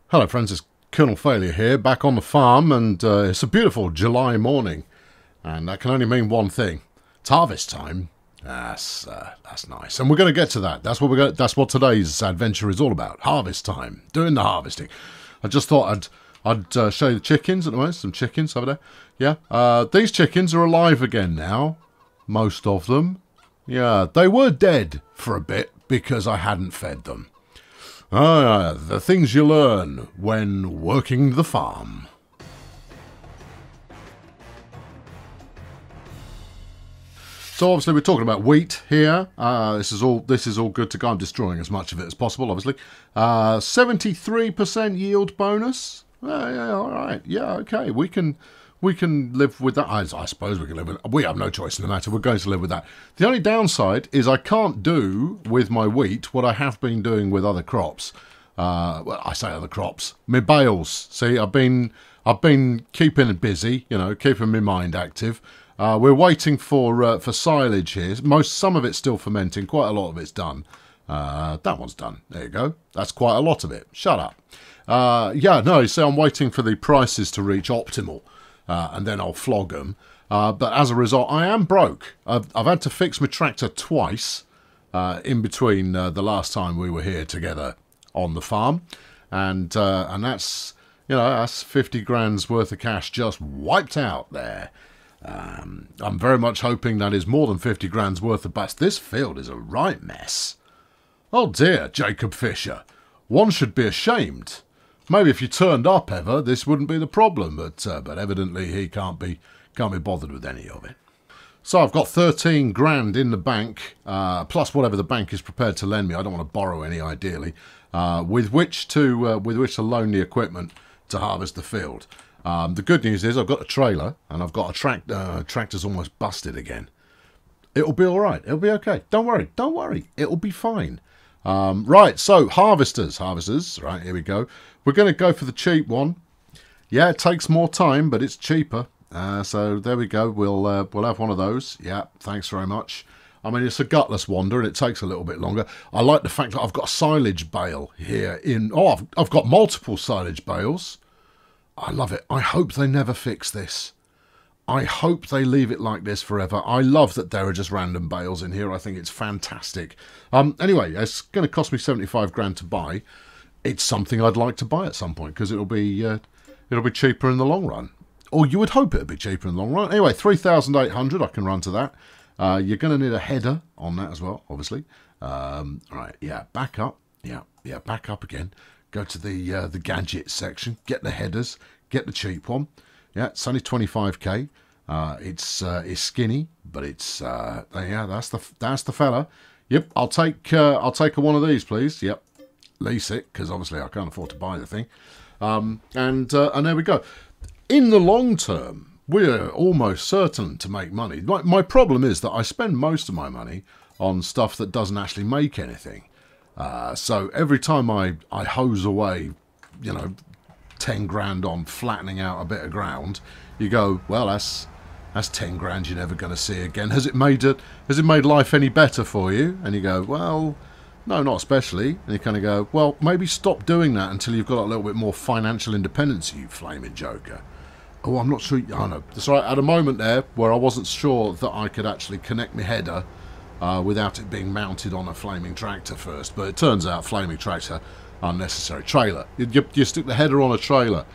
Hello friends, it's Colonel Failure here, back on the farm, and it's a beautiful July morning, and that can only mean one thing. It's harvest time. That's nice, and we're going to get to that. That's what today's adventure is all about. Harvest time, doing the harvesting. I just thought I'd show you the chickens at the moment. Some chickens over there. Yeah, these chickens are alive again now. Most of them. Yeah, they were dead for a bit because I hadn't fed them. Ah, the things you learn when working the farm. So obviously we're talking about wheat here. This is all good to go. I'm destroying as much of it as possible, obviously. 73% yield bonus. Yeah, all right. Yeah, okay. We can live with that. I suppose we can live with it. We have no choice in the matter. We're going to live with that. The only downside is I can't do with my wheat what I have been doing with other crops. Well, I say other crops. My bales. See, I've been keeping it busy. You know, keeping my mind active. We're waiting for silage here. Some of it's still fermenting. Quite a lot of it's done. That one's done. There you go. That's quite a lot of it. Shut up. Yeah, no. You see, I'm waiting for the prices to reach optimal. And then I'll flog them. But as a result, I am broke. I've had to fix my tractor twice in between the last time we were here together on the farm, and that's that's 50 grand's worth of cash just wiped out there. I'm very much hoping that is more than 50 grand's worth of bust. This field is a right mess. Oh dear, Jacob Fisher, one should be ashamed. Maybe if you turned up ever, this wouldn't be the problem, but evidently he can't be bothered with any of it. So I've got 13 grand in the bank, plus whatever the bank is prepared to lend me. I don't want to borrow any, ideally, with which to loan the equipment to harvest the field. The good news is I've got a trailer and I've got a tractor. Tractor's almost busted again. It'll be all right. It'll be okay. Don't worry. It'll be fine. Right, so harvesters, right, here we go. We're going to go for the cheap one. Yeah, it takes more time, but it's cheaper. So there we go. We'll have one of those. Yeah, thanks very much. I mean, it's a gutless wander, and it takes a little bit longer. I like the fact that I've got a silage bale here in... Oh, I've got multiple silage bales. I love it. I hope they never fix this. I hope they leave it like this forever. I love that there are just random bales in here. I think it's fantastic. Anyway, it's going to cost me 75 grand to buy. It's something I'd like to buy at some point because it'll be cheaper in the long run. Or you would hope it'd be cheaper in the long run. Anyway, 3,800. I can run to that. You're going to need a header on that as well, obviously. Right, yeah, back up. Yeah, back up again. Go to the gadget section. Get the headers. Get the cheap one. Yeah, it's only 25k. It's skinny, but it's yeah. That's the fella. Yep, I'll take one of these, please. Yep, lease it because obviously I can't afford to buy the thing. And there we go. In the long term, we're almost certain to make money. My problem is that I spend most of my money on stuff that doesn't actually make anything. So every time I hose away, 10 grand on flattening out a bit of ground, you go, well, that's 10 grand you're never going to see again. Has it made life any better for you? And you go, well, no, not especially. And you kind of go, well, maybe stop doing that until you've got a little bit more financial independence, you flaming joker. Oh, I'm not sure. I know. That's right. At a moment there where I wasn't sure that I could actually connect my header without it being mounted on a flaming tractor first. But it turns out flaming tractor, unnecessary. Trailer. You stick the header on a trailer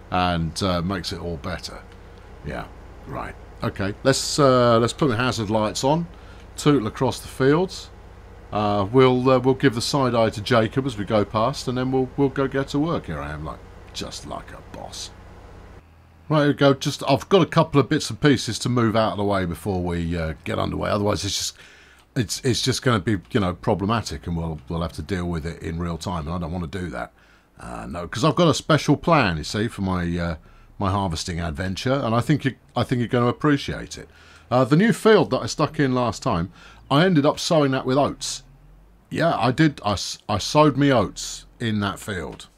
and makes it all better. Yeah. Right. Okay. Let's put the hazard lights on. Tootle across the fields. We'll give the side eye to Jacob as we go past, and then we'll go get to work. Here I am, just like a boss. Right, here we go. I've got a couple of bits and pieces to move out of the way before we get underway. Otherwise, it's just going to be problematic, and we'll have to deal with it in real time. And I don't want to do that. No, because I've got a special plan, you see, for my my harvesting adventure, and I think you're going to appreciate it. The new field that I stuck in last time, I ended up sowing that with oats. Yeah, I did. I sowed me oats in that field.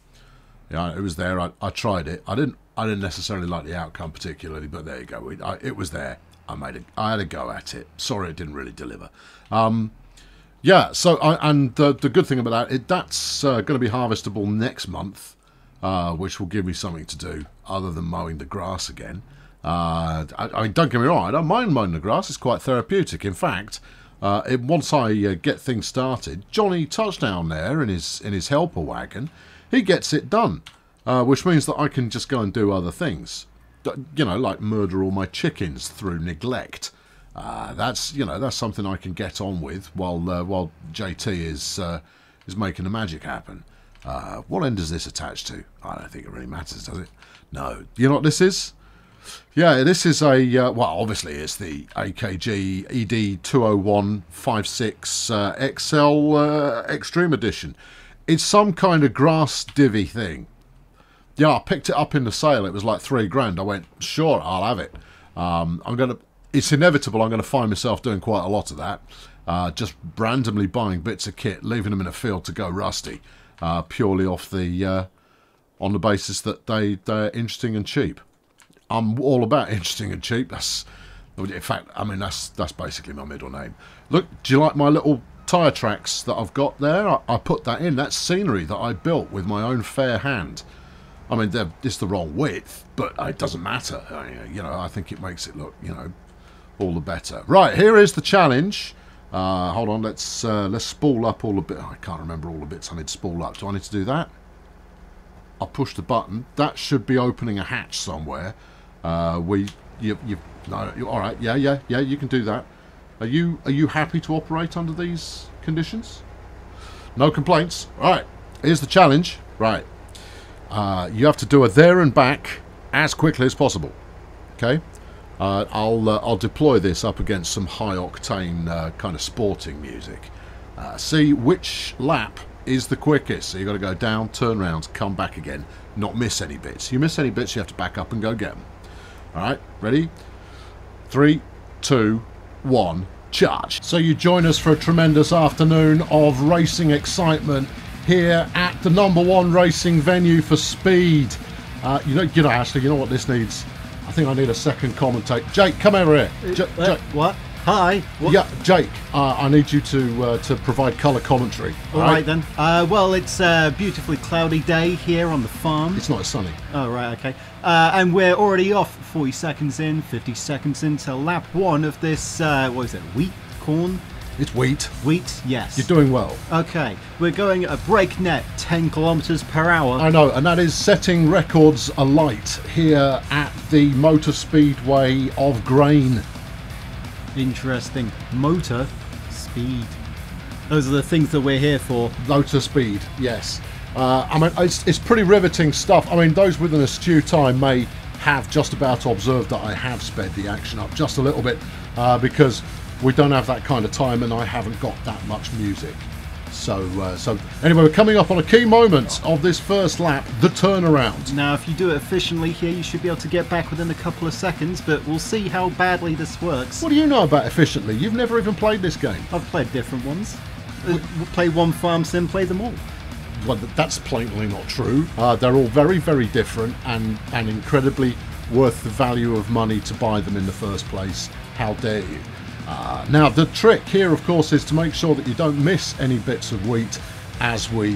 Yeah, it was there. I tried it. I didn't necessarily like the outcome particularly, but there you go. It was there. I had a go at it. Sorry, it didn't really deliver. Yeah. So, and the good thing about that's going to be harvestable next month. which will give me something to do other than mowing the grass again. I mean, don't get me wrong, I don't mind mowing the grass. It's quite therapeutic. In fact, once I get things started, Johnny Touchdown there in his helper wagon, he gets it done, which means that I can just go and do other things. You know, like murder all my chickens through neglect. That's something I can get on with while JT is making the magic happen. What end does this attach to? I don't think it really matters, does it? No. You know what this is? Yeah, this is a well, obviously it's the AKG ED20156 XL Extreme Edition. It's some kind of grass divvy thing. Yeah, I picked it up in the sale. It was like £3 I went, sure, I'll have it. It's inevitable I'm going to find myself doing quite a lot of that. Just randomly buying bits of kit, leaving them in a field to go rusty, purely off the on the basis that they're interesting and cheap. I'm all about interesting and cheap. In fact, I mean that's basically my middle name. Look, do you like my little tyre tracks that I've got there? I put that in. That's scenery that I built with my own fair hand. I mean, it's the wrong width, but it doesn't matter. I think it makes it look, all the better. Right, here is the challenge. Hold on, let's spool up all the bits. I can't remember all the bits I need to spool up. Do I need to do that? I'll push the button. That should be opening a hatch somewhere. No, all right. Yeah. You can do that. Are you happy to operate under these conditions? No complaints. All right. Here's the challenge. Right. You have to do a there and back as quickly as possible. Okay. I'll deploy this up against some high octane kind of sporting music. See which lap is the quickest. So you've got to go down, turn around, come back again, not miss any bits. You miss any bits, you have to back up and go get them. All right, ready? 3, 2, 1, charge. So you join us for a tremendous afternoon of racing excitement here at the #1 racing venue for speed. Ashley, you know what this needs? I think I need a second commentate. Jake, come over here. Jake. What? Hi. What? Yeah, Jake, I need you to provide colour commentary. All right then. Well, it's a beautifully cloudy day here on the farm. It's not as sunny. Oh, right, okay. And we're already off 40 seconds in, 50 seconds into lap 1 of this, what is it, wheat? Corn? It's wheat. Wheat, yes. You're doing well. Okay, we're going at a breakneck 10 kilometres per hour. I know, and that is setting records alight here at the Motor Speedway of Grain. Interesting. Motor speed. Those are the things that we're here for. Motor speed, yes. I mean, it's pretty riveting stuff. I mean, those with an astute eye may have just about observed that I have sped the action up just a little bit because we don't have that kind of time and I haven't got that much music. So anyway, we're coming up on a key moment of this first lap, the turnaround. Now, if you do it efficiently here, you should be able to get back within a couple of seconds, but we'll see how badly this works. What do you know about efficiently? You've never even played this game. I've played different ones. We'll play one farm sim, play them all. Well, that's plainly not true. They're all very, very different and incredibly worth the value of money to buy them in the first place. How dare you? Now, the trick here, of course, is to make sure that you don't miss any bits of wheat as we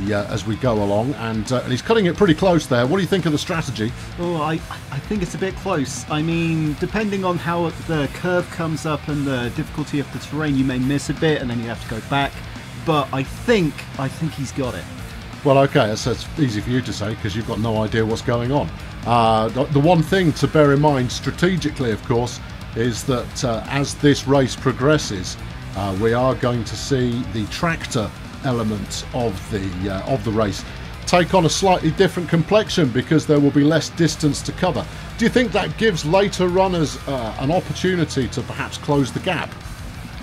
go along. And he's cutting it pretty close there. What do you think of the strategy? Oh, I think it's a bit close. I mean, depending on how the curve comes up and the difficulty of the terrain, you may miss a bit and then you have to go back. But I think he's got it. Well, okay, that's easy for you to say because you've got no idea what's going on. The one thing to bear in mind strategically, of course, is that as this race progresses, we are going to see the tractor element of the race take on a slightly different complexion because there will be less distance to cover. Do you think that gives later runners an opportunity to perhaps close the gap?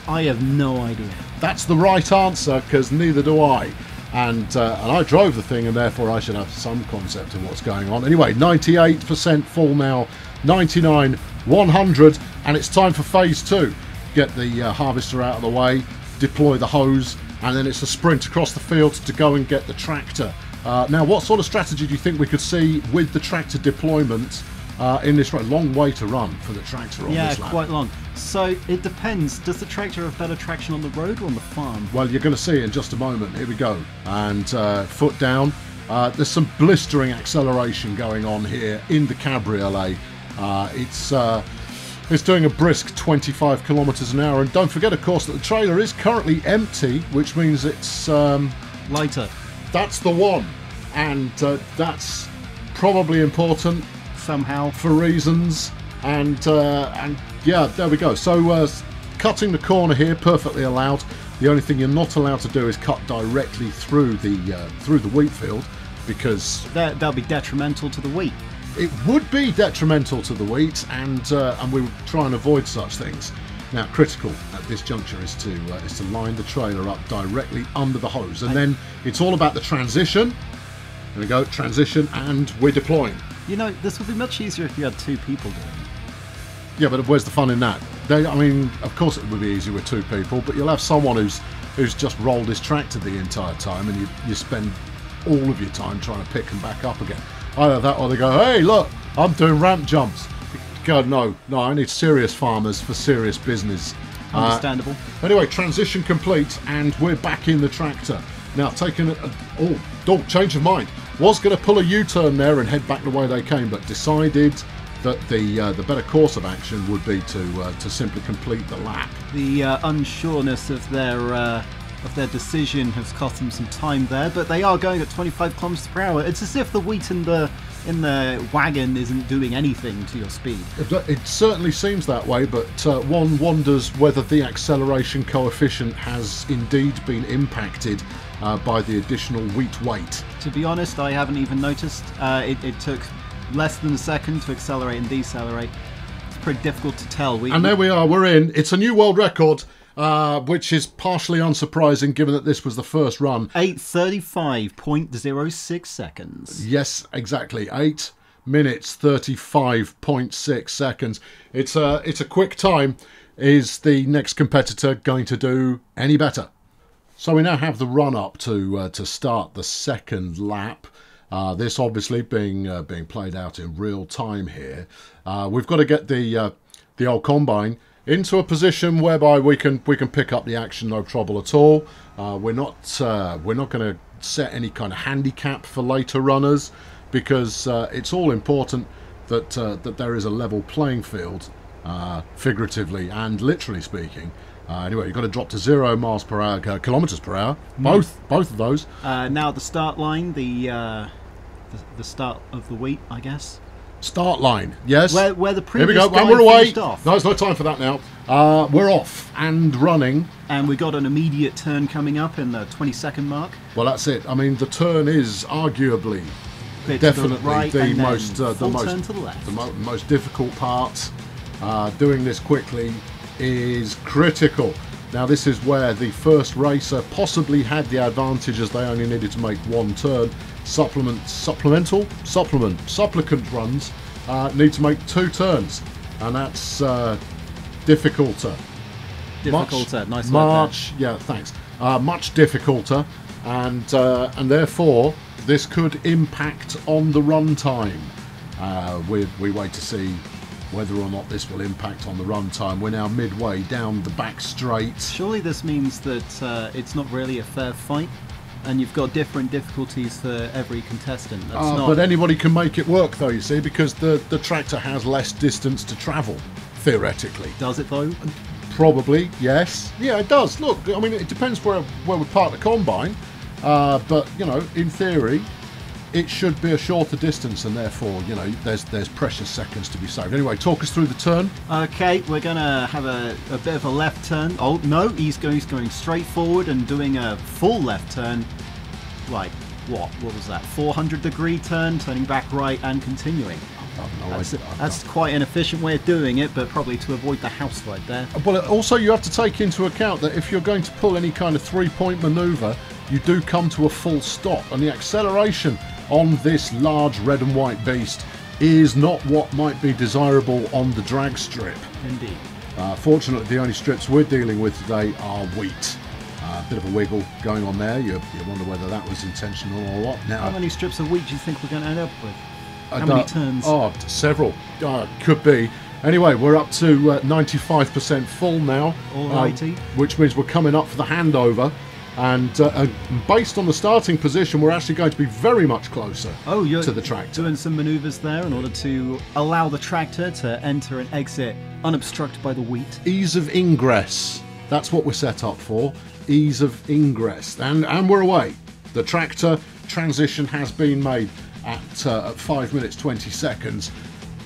I have no idea. That's the right answer because neither do I. And I drove the thing and therefore I should have some concept of what's going on. Anyway, 98% full now, 99, 100, and it's time for phase 2. Get the harvester out of the way, deploy the hose, and then it's a sprint across the field to go and get the tractor. Now, what sort of strategy do you think we could see with the tractor deployment in this race? Long way to run for the tractor on this lap. Yeah, quite long. So it depends. Does the tractor have better traction on the road or on the farm? Well, you're going to see in just a moment. Here we go. And foot down. There's some blistering acceleration going on here in the cabriolet. It's doing a brisk 25 kilometers an hour, and don't forget, of course, that the trailer is currently empty, which means it's lighter. That's the one, and that's probably important somehow for reasons. And yeah, there we go. So cutting the corner here, perfectly allowed. The only thing you're not allowed to do is cut directly through the wheat field, because that'll be detrimental to the wheat. It would be detrimental to the wheat, and we try and avoid such things. Now, critical at this juncture is to line the trailer up directly under the hose, and then it's all about the transition. There we go, transition, and we're deploying. You know, this would be much easier if you had two people doing it. Yeah, but where's the fun in that? I mean, of course it would be easier with two people, but you'll have someone who's just rolled his tractor the entire time, and you spend all of your time trying to pick them back up again. Either that, or they go, hey, look, I'm doing ramp jumps. God, no, I need serious farmers for serious business. Understandable. Anyway, transition complete, and we're back in the tractor. Now, taking change of mind. Was going to pull a U-turn there and head back the way they came, but decided that the better course of action would be to simply complete the lap. The unsureness of their decision has cost them some time there, but they are going at 25 kilometers per hour. It's as if the wheat in the wagon isn't doing anything to your speed. It certainly seems that way, but one wonders whether the acceleration coefficient has indeed been impacted by the additional wheat weight. To be honest, I haven't even noticed. It took less than a second to accelerate and decelerate. It's pretty difficult to tell. And there we are, we're in. It's a new world record, which is partially unsurprising given that this was the first run. 8:35.06 seconds. Yes, exactly. 8 minutes 35.6 seconds. It's a quick time. Is the next competitor going to do any better? So we now have the run up to start the second lap. This obviously being played out in real time here. We've got to get the old combine into a position whereby we can pick up the action, no trouble at all. We're not going to set any kind of handicap for later runners, because it's all important that there is a level playing field, figuratively and literally speaking. Anyway, you've got to drop to 0 miles per hour, kilometers per hour. Both of those. Now the start line, the start of the wheat, I guess. Start line, yes. Where the previous Here we go, guy and we're away. Off. No, it's no time for that now. We're off and running. And we got an immediate turn coming up in the 20-second mark. Well, that's it. I mean, the turn is arguably definitely the most most difficult part. Doing this quickly is critical. Now, this is where the first racer possibly had the advantage, as they only needed to make one turn. Supplicant runs need to make 2 turns, and that's difficulter. Nice work there. Yeah, thanks. Much difficulter, and therefore this could impact on the run time. We wait to see whether or not this will impact on the run time. We're now midway down the back straight. Surely this means that it's not really a fair fight, and you've got different difficulties for every contestant. But anybody can make it work, though, you see, because the tractor has less distance to travel, theoretically. Does it, though? Probably, yes. Yeah, it does. Look, I mean, it depends where we park the combine, but, you know, in theory, it should be a shorter distance, and therefore, you know, there's precious seconds to be saved. Anyway, talk us through the turn. Okay, we're going to have a bit of a left turn. Oh, no, he's going straight forward and doing a full left turn. Like, what was that? 400-degree turn, turning back right and continuing. That's quite an efficient way of doing it, but probably to avoid the house right there. Well, also you have to take into account that if you're going to pull any kind of three-point manoeuvre, you do come to a full stop, and the acceleration on this large red and white beast is not what might be desirable on the drag strip. Indeed. Fortunately, the only strips we're dealing with today are wheat. A bit of a wiggle going on there. You wonder whether that was intentional or what. Now, how many strips of wheat do you think we're going to end up with? How many turns? Oh, several. Could be. Anyway, we're up to 95% full now. Alrighty. Which means we're coming up for the handover. And based on the starting position, we're actually going to be very much closer to the tractor. Doing some manoeuvres there in order to allow the tractor to enter and exit unobstructed by the wheat. Ease of ingress. That's what we're set up for. Ease of ingress. And we're away. The tractor transition has been made at 5 minutes 20 seconds.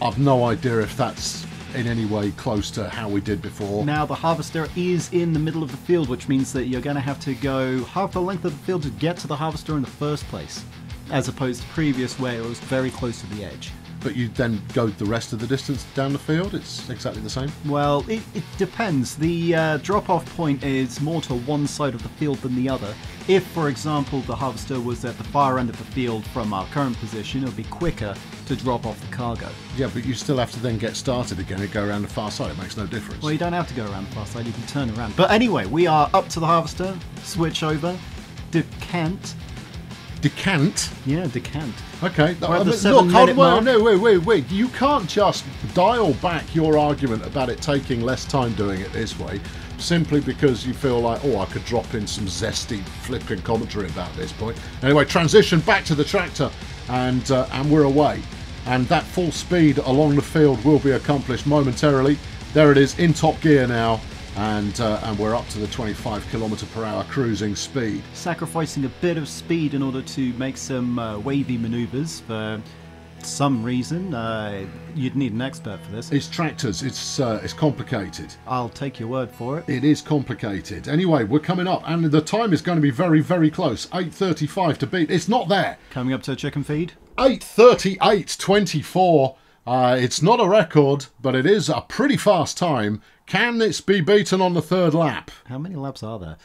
I've no idea if that's in any way close to how we did before. Now the harvester is in the middle of the field, which means that you're going to have to go half the length of the field to get to the harvester in the first place, as opposed to previous where it was very close to the edge. But you then go the rest of the distance down the field? It's exactly the same? Well, it depends. The drop-off point is more to one side of the field than the other. If, for example, the harvester was at the far end of the field from our current position, it would be quicker to drop off the cargo. Yeah, but you still have to then get started again and go around the far side. It makes no difference. Well, you don't have to go around the far side. You can turn around. But anyway, we are up to the harvester. Switch over. Decant. Decant? Yeah, decant. Okay. We're at the 7-minute mark. No, wait. You can't just dial back your argument about it taking less time doing it this way simply because you feel like, oh, I could drop in some zesty flipping commentary about this point. Anyway, transition back to the tractor and we're away. And that full speed along the field will be accomplished momentarily. There it is in top gear now. And we're up to the 25 km/h cruising speed. Sacrificing a bit of speed in order to make some wavy manoeuvres for some reason. You'd need an expert for this. It's tractors. It's complicated. I'll take your word for it. It is complicated. Anyway, we're coming up, and the time is going to be very, very close. 8:35 to beat. It's not there. Coming up to a chicken feed. 8:38.24. It's not a record, but it is a pretty fast time. Can this be beaten on the third lap? How many laps are there?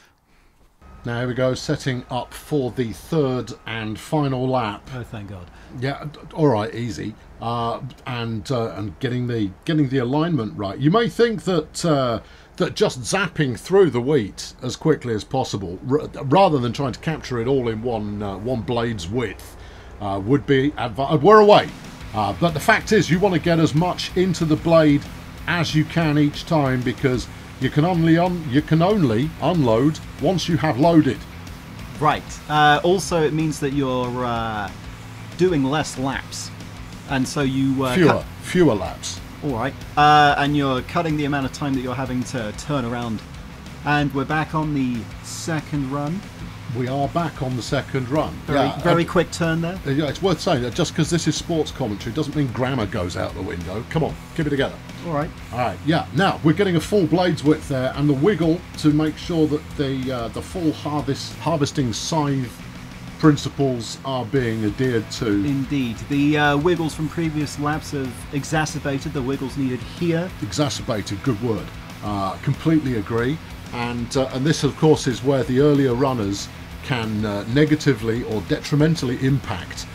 Now here we go, setting up for the third and final lap. Oh, thank God. Yeah, all right, easy. And getting the alignment right. You may think that that just zapping through the wheat as quickly as possible, rather than trying to capture it all in one blade's width, would be we're away. But the fact is, you want to get as much into the blade as you can each time, because you can only unload once you have loaded. Right. Also, it means that you're doing less laps, and so you fewer laps. All right. And you're cutting the amount of time that you're having to turn around. And we're back on the second run. We are back on the second run. Very quick turn there. Yeah, it's worth saying that just because this is sports commentary doesn't mean grammar goes out the window. Come on, keep it together. All right. Yeah. Now we're getting a full blade's width there, and the wiggle to make sure that the full harvesting scythe principles are being adhered to. Indeed, the wiggles from previous laps have exacerbated the wiggles needed here. Exacerbated, good word. Completely agree. And this, of course, is where the earlier runners can negatively or detrimentally impact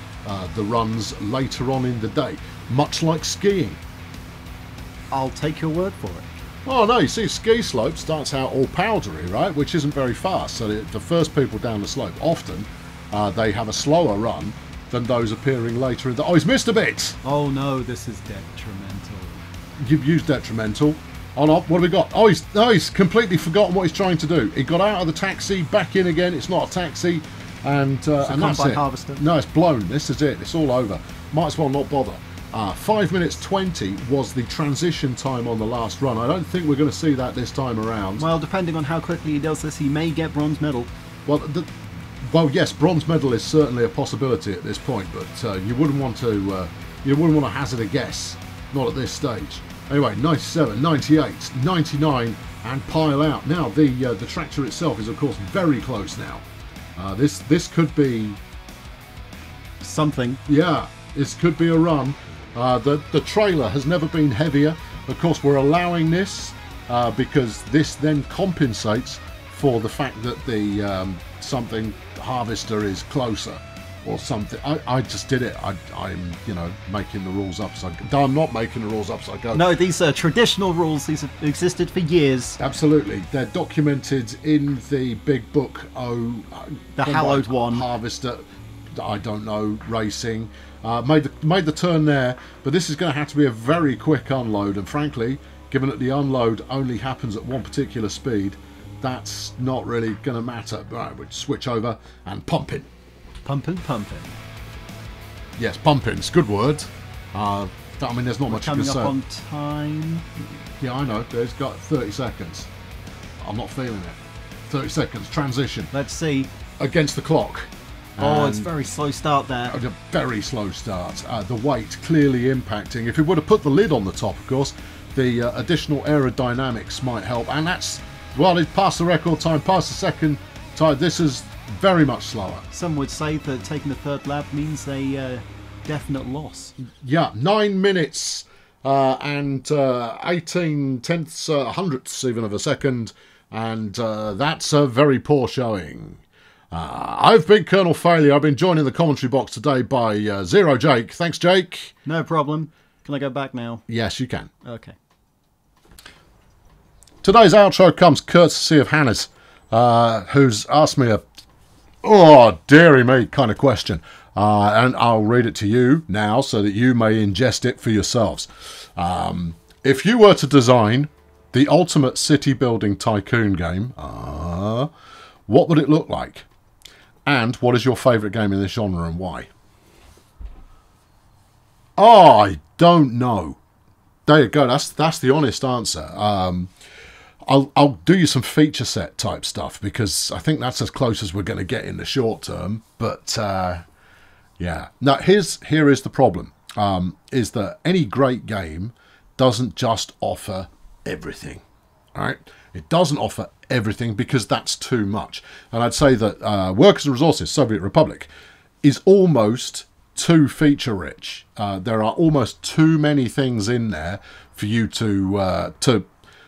the runs later on in the day, much like skiing. I'll take your word for it. Oh no, you see, ski slope starts out all powdery, right, which isn't very fast. So the first people down the slope, often they have a slower run than those appearing later in the... Oh, he's missed a bit! Oh no, this is detrimental. You've used detrimental. Oh no, what have we got? Oh, he's completely forgotten what he's trying to do. He got out of the taxi, back in again. It's not a taxi, and that's it. Harvester. No, it's blown. This is it. It's all over. Might as well not bother. 5 minutes 20 was the transition time on the last run. I don't think we're going to see that this time around. Well, depending on how quickly he does this, he may get bronze medal. Well, yes, bronze medal is certainly a possibility at this point, but you wouldn't want to hazard a guess. Not at this stage. Anyway, 97, 98, 99, and pile out. Now, the tractor itself is, of course, very close now. This could be... something. Yeah, this could be a run. The trailer has never been heavier. Of course, we're allowing this because this then compensates for the fact that the something harvester is closer. Or something. I just did it. I'm making the rules up as I go. I'm not making the rules up as I go. No, these are traditional rules. These have existed for years. Absolutely. They're documented in the big book. The hallowed one. Harvester. I don't know. Racing. Made the turn there, but this is going to have to be a very quick unload. And frankly, given that the unload only happens at one particular speed, that's not really going to matter. Right, we switch over and pumping. Pumping. Yes, pumping's good word. I mean, there's not much you can Coming say. up on time. Yeah, I know. There's got 30 seconds. I'm not feeling it. 30 seconds. Transition. Let's see. Against the clock. Oh, it's a very slow start there. A very slow start. The weight clearly impacting. If it would have put the lid on the top, of course, the additional aerodynamics might help. And that's, well, it passed the record time, passed the second time. This is very much slower. Some would say that taking the third lap means a definite loss. Yeah, 9 minutes and 18 tenths, hundredths even of a second. And that's a very poor showing. I've been Colonel Failure. I've been joined in the commentary box today by Zero Jake. Thanks, Jake. No problem. Can I go back now? Yes, you can. Okay. Today's outro comes courtesy of Hannah's, who's asked me a, oh, dearie me kind of question. And I'll read it to you now so that you may ingest it for yourselves. If you were to design the ultimate city building tycoon game, what would it look like? And what is your favourite game in this genre and why? Oh, I don't know. There you go. That's the honest answer. I'll do you some feature set type stuff because I think that's as close as we're going to get in the short term. But yeah. Now here is the problem. Is that any great game doesn't just offer everything. All right? It doesn't offer everything because that's too much. And I'd say that Workers and Resources, Soviet Republic, is almost too feature rich. There are almost too many things in there for you to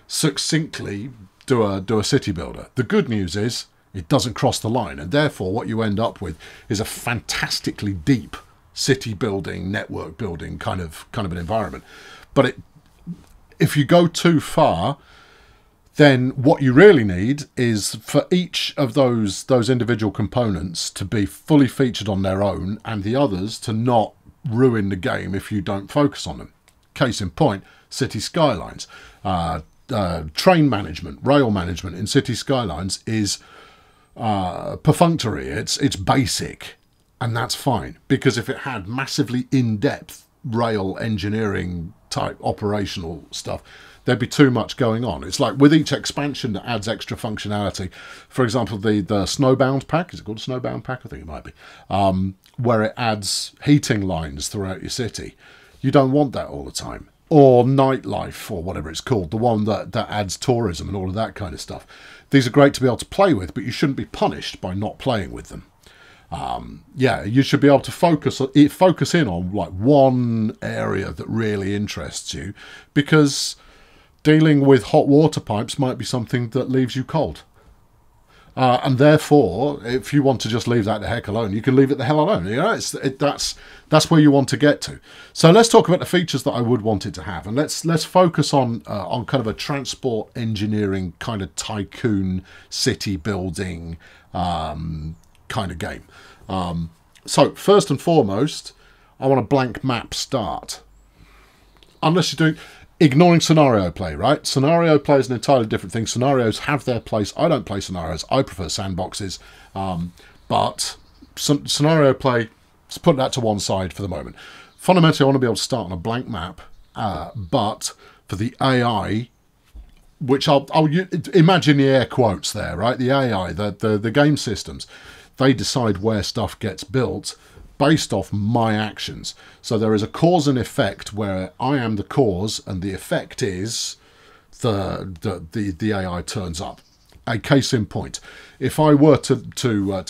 succinctly do a city builder. The good news is it doesn't cross the line, and therefore what you end up with is a fantastically deep city building, network building kind of an environment. But if you go too far, then what you really need is for each of those individual components to be fully featured on their own and the others to not ruin the game if you don't focus on them. Case in point, City Skylines. Train management, rail management in City Skylines is perfunctory. It's basic, and that's fine, because if it had massively in-depth rail engineering type operational stuff, there'd be too much going on. It's like with each expansion that adds extra functionality. For example, the Snowbound pack, is it called Snowbound pack? I think it might be. Where it adds heating lines throughout your city. You don't want that all the time. Or nightlife, or whatever it's called, the one that adds tourism and all of that kind of stuff. These are great to be able to play with, but you shouldn't be punished by not playing with them. Yeah, you should be able to focus in on like one area that really interests you, because dealing with hot water pipes might be something that leaves you cold. And therefore, if you want to just leave that the heck alone, you can leave it the hell alone. You know, that's where you want to get to. So let's talk about the features that I would want it to have, and let's focus on kind of a transport engineering kind of tycoon city building kind of game. So first and foremost, I want a blank map start. Unless you're doing... Ignoring scenario play, right? Scenario play is an entirely different thing. Scenarios have their place. I don't play scenarios. I prefer sandboxes. But scenario play, let's put that to one side for the moment. Fundamentally, I want to be able to start on a blank map. But for the AI, which I'll imagine the air quotes there, right? The AI, the game systems, they decide where stuff gets built based off my actions. So there is a cause and effect where I am the cause and the effect is the AI turns up. A case in point, if I were to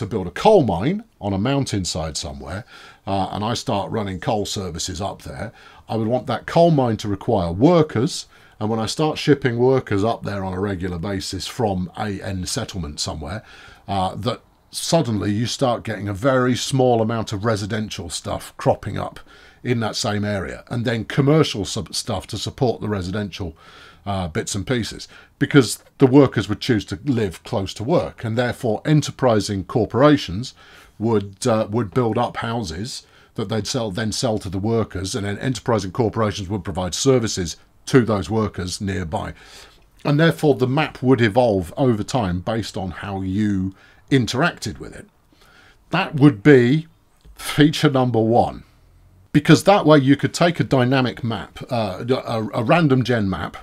build a coal mine on a mountainside somewhere and I start running coal services up there, I would want that coal mine to require workers, and when I start shipping workers up there on a regular basis from a end settlement somewhere, that suddenly you start getting a very small amount of residential stuff cropping up in that same area, and then commercial stuff to support the residential bits and pieces, because the workers would choose to live close to work, and therefore enterprising corporations would build up houses that they'd then sell to the workers, and then enterprising corporations would provide services to those workers nearby. And therefore the map would evolve over time based on how you interacted with it. That would be feature number 1. Because that way you could take a dynamic map, a random gen map.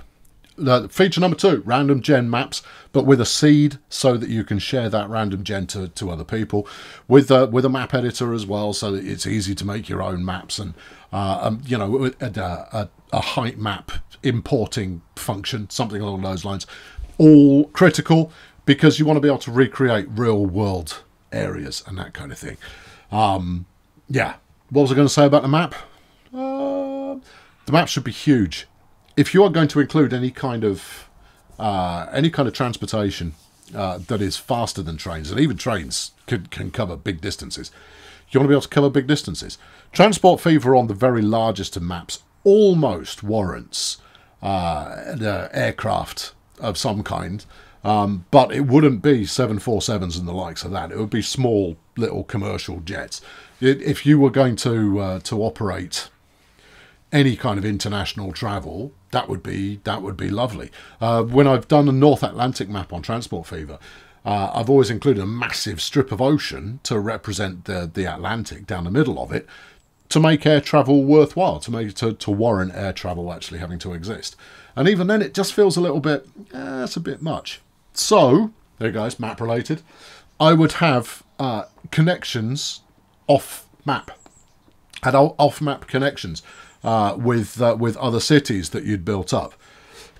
Feature number 2, random gen maps, but with a seed so that you can share that random gen to other people, with a map editor as well, so that it's easy to make your own maps, and you know, a height map importing function, something along those lines. All critical because you want to be able to recreate real world areas and that kind of thing. Yeah. What was I going to say about the map? The map should be huge. If you are going to include any kind of transportation that is faster than trains, and even trains can cover big distances, you want to be able to cover big distances. Transport fever on the very largest of maps almost warrants the aircraft of some kind, but it wouldn't be 747s and the likes of that. It would be small little commercial jets. If you were going to operate any kind of international travel, that would be lovely. When I've done a North Atlantic map on Transport Fever, I've always included a massive strip of ocean to represent the Atlantic down the middle of it, to make air travel worthwhile, to warrant air travel actually having to exist. And even then, it just feels a little bit, it's a bit much. So there you guys, map related. I would have connections off map, had off map connections. With other cities that you'd built up.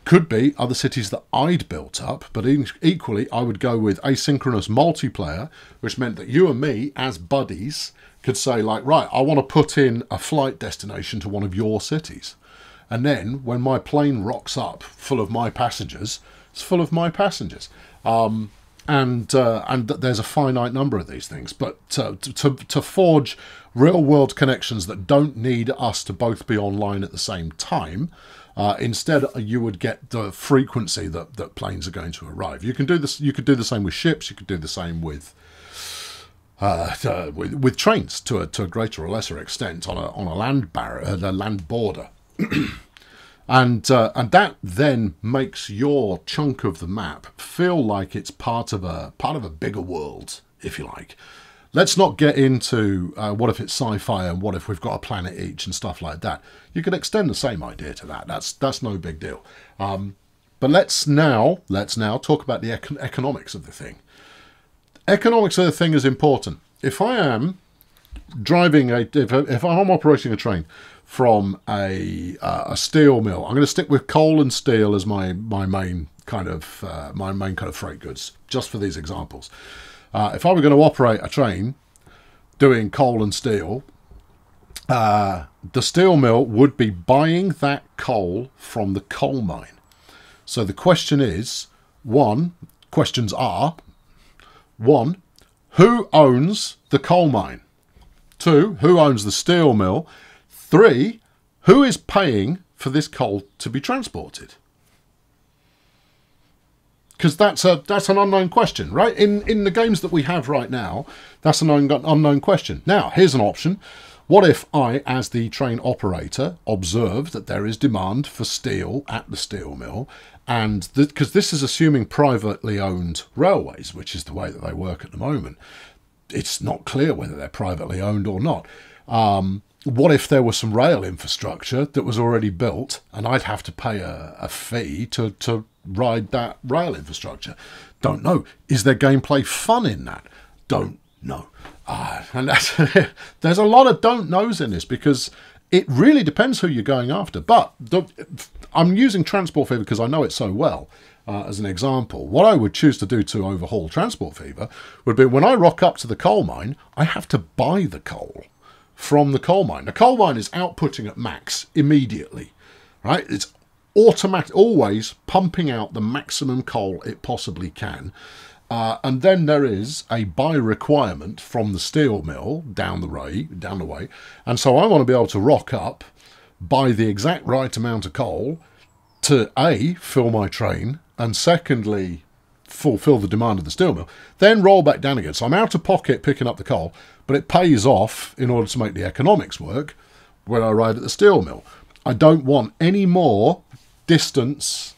Could be other cities that I'd built up, but equally I would go with asynchronous multiplayer, which meant that you and me as buddies could say, like, right, I want to put in a flight destination to one of your cities. And then when my plane rocks up full of my passengers, it's full of my passengers. And there's a finite number of these things. But to forge real-world connections that don't need us to both be online at the same time, instead you would get the frequency that planes are going to arrive. You can do this. You could do the same with ships. You could do the same with trains to a greater or lesser extent on a land border. And that then makes your chunk of the map feel like it's part of a bigger world, if you like. Let's not get into what if it's sci-fi and what if we've got a planet each and stuff like that. You can extend the same idea to that. That's no big deal. But let's now talk about the economics of the thing. Economics of the thing is important. If I am driving if I'm operating a train from a steel mill, I'm going to stick with coal and steel as my main kind of freight goods, just for these examples. If I were going to operate a train doing coal and steel, the steel mill would be buying that coal from the coal mine. So the question is, questions are, 1, who owns the coal mine? 2, who owns the steel mill? 3, who is paying for this coal to be transported? Because that's an unknown question, right? In the games that we have right now, that's an unknown question. Now, here's an option. What if I, as the train operator, observe that there is demand for steel at the steel mill, and because this is assuming privately owned railways, which is the way that they work at the moment. It's not clear whether they're privately owned or not. What if there was some rail infrastructure that was already built and I'd have to pay a fee to ride that rail infrastructure? Don't know. Is there gameplay fun in that? Don't know. And there's a lot of don't knows in this because it really depends who you're going after. But I'm using Transport Fever because I know it so well. As an example, what I would choose to do to overhaul Transport Fever would be when I rock up to the coal mine, I have to buy the coal from the coal mine. The coal mine is outputting at max immediately, right? It's automatic, always pumping out the maximum coal it possibly can. And then there is a buy requirement from the steel mill down the way. And so I want to be able to rock up, buy the exact right amount of coal to A, fill my train, and secondly, fulfill the demand of the steel mill, then roll back down again. So I'm out of pocket picking up the coal, but it pays off in order to make the economics work when I arrive at the steel mill. I don't want any more distance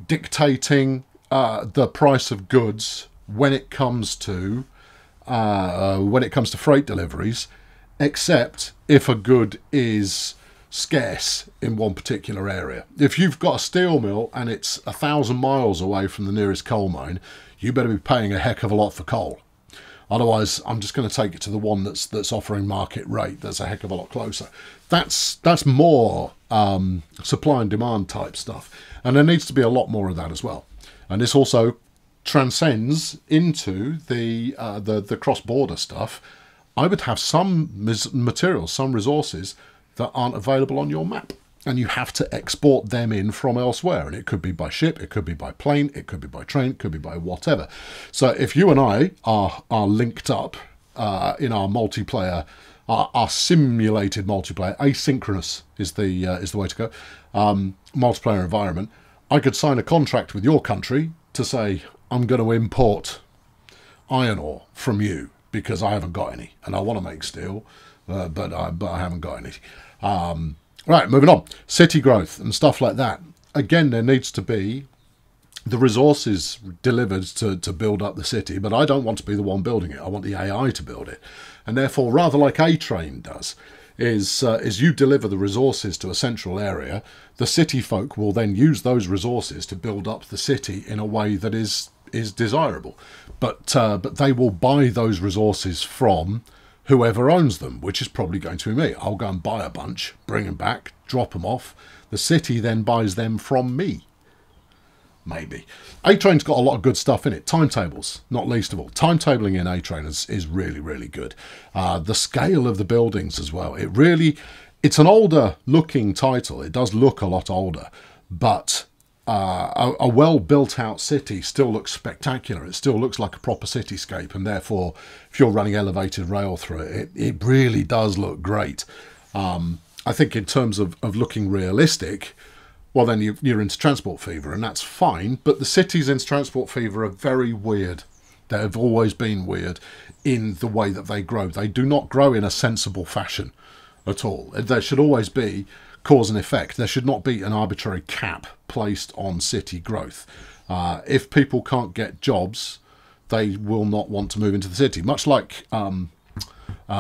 dictating the price of goods when it comes to freight deliveries, except if a good is scarce in one particular area. If you've got a steel mill and it's 1,000 miles away from the nearest coal mine, you better be paying a heck of a lot for coal. Otherwise, I'm just going to take it to the one that's offering market rate. That's a heck of a lot closer. That's more supply and demand type stuff, and there needs to be a lot more of that as well. And this also transcends into the cross-border stuff. I would have some materials, some resources that aren't available on your map, and you have to export them in from elsewhere. And it could be by ship, it could be by plane, it could be by train, it could be by whatever. So if you and I are linked up in our multiplayer, our simulated multiplayer, asynchronous is the way to go, multiplayer environment, I could sign a contract with your country to say, I'm going to import iron ore from you because I haven't got any, and I want to make steel, but I haven't got any. Right, moving on. City growth and stuff like that. Again, there needs to be the resources delivered to build up the city, but I don't want to be the one building it. I want the AI to build it. And therefore, rather like A-Train does, is you deliver the resources to a central area, the city folk will then use those resources to build up the city in a way that is desirable. But they will buy those resources from whoever owns them, which is probably going to be me. I'll go and buy a bunch, bring them back, drop them off. The city then buys them from me. Maybe. A-Train's got a lot of good stuff in it. Timetables, not least of all. Timetabling in A-Train is really, really good. The scale of the buildings as well. It's an older looking title. It does look a lot older, but a well built out city still looks spectacular. It still looks like a proper cityscape, and therefore if you're running elevated rail through it, it really does look great. I think in terms of looking realistic, well then you're into transport fever, and that's fine, but the cities in transport fever are very weird. They have always been weird in the way that they grow. They do not grow in a sensible fashion at all. There should always be cause and effect. There should not be an arbitrary cap placed on city growth. If people can't get jobs, they will not want to move into the city, much like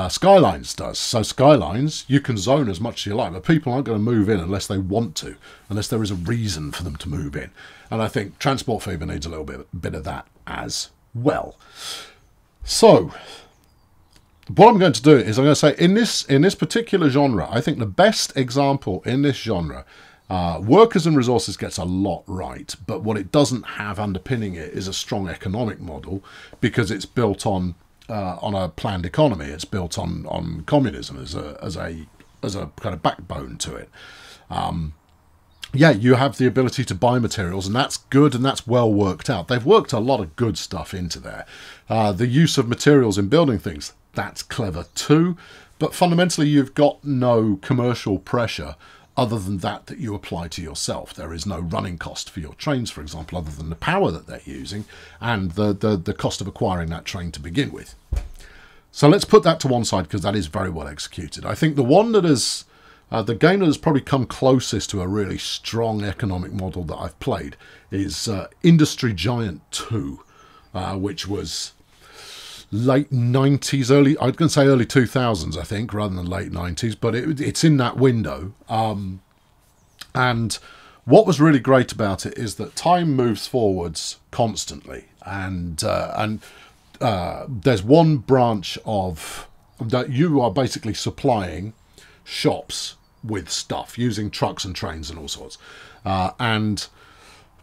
Skylines does. So Skylines, you can zone as much as you like, but people aren't going to move in unless they want to, unless there is a reason for them to move in. And I think Transport Fever needs a little bit of that as well. So what I'm going to do is I'm going to say in this particular genre, I think the best example in this genre, Workers and Resources gets a lot right, but what it doesn't have underpinning it is a strong economic model, because it's built on a planned economy. It's built on communism as a kind of backbone to it. Yeah, you have the ability to buy materials, and that's good, and that's well worked out. They've worked a lot of good stuff into there. The use of materials in building things, that's clever too, but fundamentally you've got no commercial pressure other than that you apply to yourself. There is no running cost for your trains, for example, other than the power that they're using and the cost of acquiring that train to begin with. So let's put that to one side, because that is very well executed. I think the one that is the game that has probably come closest to a really strong economic model that I've played is Industry Giant 2, which was late 90s, I was going to say early 2000s, I think, rather than late 90s, but it's in that window. And what was really great about it is that time moves forwards constantly, and there's one branch of that you are basically supplying shops with stuff using trucks and trains and all sorts, and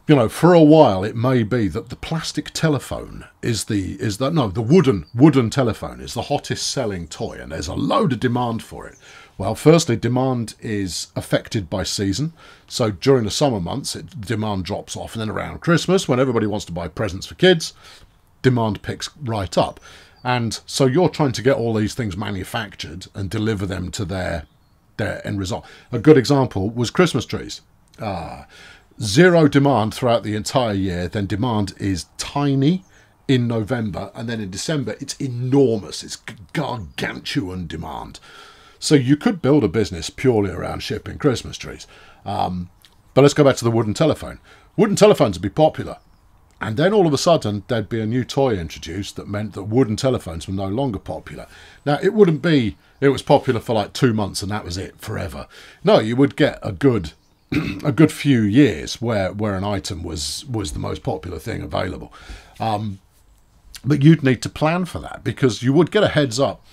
you know, for a while it may be that the plastic telephone the wooden telephone is the hottest selling toy, and there's a load of demand for it. Well, firstly, demand is affected by season. So during the summer months, demand drops off, and then around Christmas, when everybody wants to buy presents for kids, demand picks right up. And so you're trying to get all these things manufactured and deliver them to their end result. A good example was Christmas trees. Zero demand throughout the entire year, then demand is tiny in November, and then in December it's enormous. It's gargantuan demand. So you could build a business purely around shipping Christmas trees. But let's go back to the wooden telephone. wooden telephones would be popular. And then all of a sudden, there'd be a new toy introduced that meant that wooden telephones were no longer popular. Now, it wouldn't be, it was popular for like 2 months and that was it forever. No, you would get a good a good few years where an item was the most popular thing available. But you'd need to plan for that, because you would get a heads up.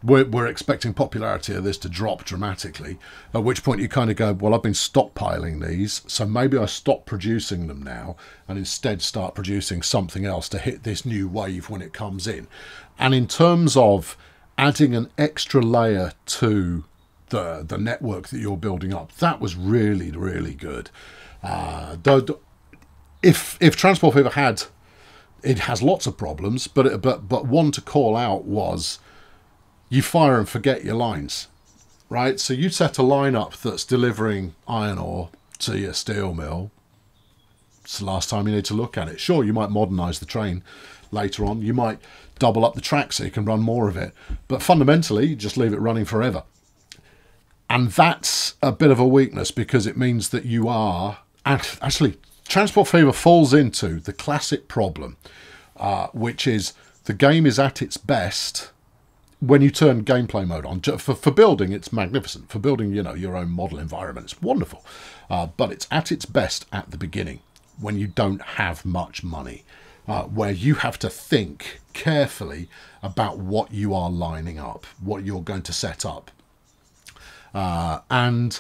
We're expecting popularity of this to drop dramatically, at which point you kind of go, well, I've been stockpiling these, so maybe I stop producing them now and instead start producing something else to hit this new wave when it comes in. And in terms of adding an extra layer to the network that you're building up, that was really, really good. If Transport Fever it has lots of problems, but one to call out was, you fire and forget your lines, right? So you set a line up that's delivering iron ore to your steel mill. It's the last time you need to look at it. Sure, you might modernise the train later on. You might double up the track so you can run more of it. But fundamentally, you just leave it running forever. And that's a bit of a weakness, because it means that you are... Actually, Transport Fever falls into the classic problem, which is the game is at its best when you turn gameplay mode on. For building, it's magnificent. For building, your own model environment, it's wonderful. But it's at its best at the beginning, when you don't have much money, where you have to think carefully about what you are lining up, what you're going to set up. And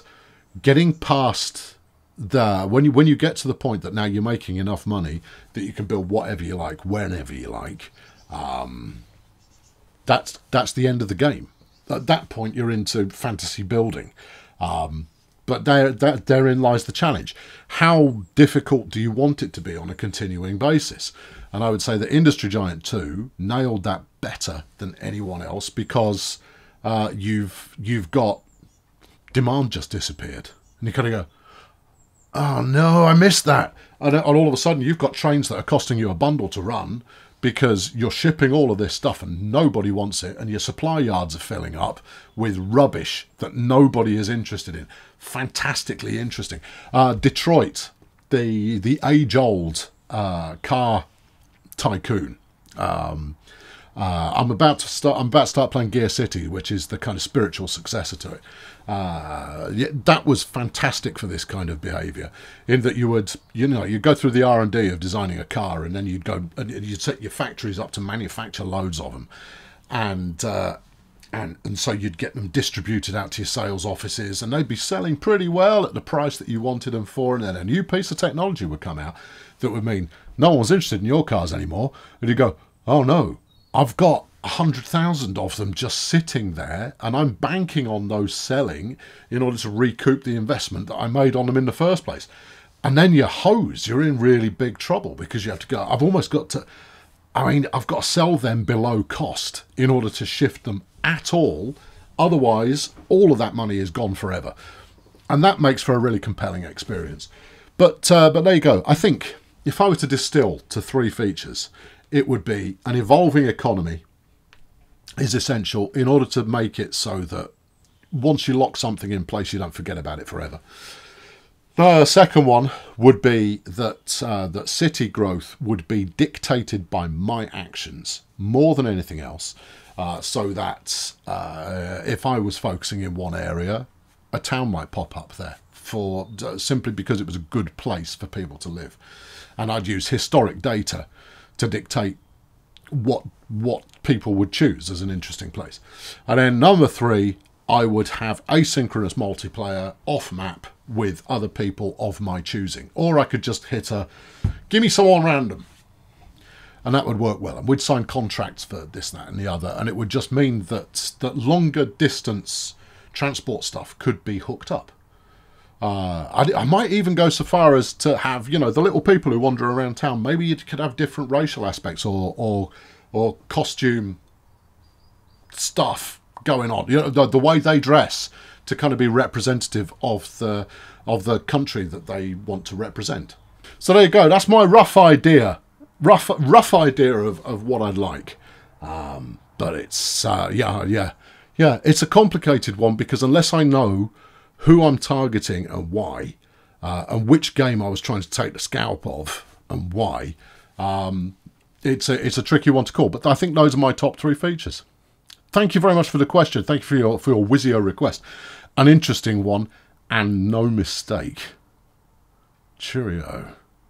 getting past when you get to the point that now you're making enough money that you can build whatever you like, whenever you like, that's the end of the game. At that point, you're into fantasy building. But therein lies the challenge. How difficult do you want it to be on a continuing basis? And I would say that Industry Giant 2 nailed that better than anyone else, because you've got demand just disappeared. And you kind of go, oh no, I missed that. And all of a sudden, you've got trains that are costing you a bundle to run, because you're shipping all of this stuff and nobody wants it, and your supply yards are filling up with rubbish that nobody is interested in. Fantastically interesting. Detroit, the age-old car tycoon. I'm about to start playing Gear City, which is the kind of spiritual successor to it. That was fantastic for this kind of behaviour, in that you would, you'd go through the R&D of designing a car, and then you'd go and you'd set your factories up to manufacture loads of them, and so you'd get them distributed out to your sales offices, and they'd be selling pretty well at the price that you wanted them for, and then a new piece of technology would come out that would mean no one was interested in your cars anymore, and you'd go, oh no, I've got 100,000 of them just sitting there, and I'm banking on those selling in order to recoup the investment that I made on them in the first place. And then you're in really big trouble, because you have to go, I've got to sell them below cost in order to shift them at all. Otherwise, all of that money is gone forever. And that makes for a really compelling experience. But there you go. I think if I were to distill to 3 features, it would be an evolving economy is essential in order to make it so that once you lock something in place, you don't forget about it forever. The second one would be that city growth would be dictated by my actions more than anything else, so that if I was focusing in one area, a town might pop up there simply because it was a good place for people to live. And I'd use historic data to dictate what people would choose as an interesting place. And then number 3, I would have asynchronous multiplayer off map with other people of my choosing, or I could just hit give me someone random, and that would work well, and we'd sign contracts for this, that and the other, and it would just mean that longer distance transport stuff could be hooked up. I might even go so far as to have, the little people who wander around town, maybe you could have different racial aspects or costume stuff going on, the way they dress, to kind of be representative of the country that they want to represent. So there you go. That's my rough idea of what I'd like. But it's it's a complicated one, because unless I know who I'm targeting and why, and which game I was trying to take the scalp of and why, it's a tricky one to call. But I think those are my top 3 features. Thank you very much for the question. Thank you for your Wizio request. An interesting one, and no mistake. Cheerio.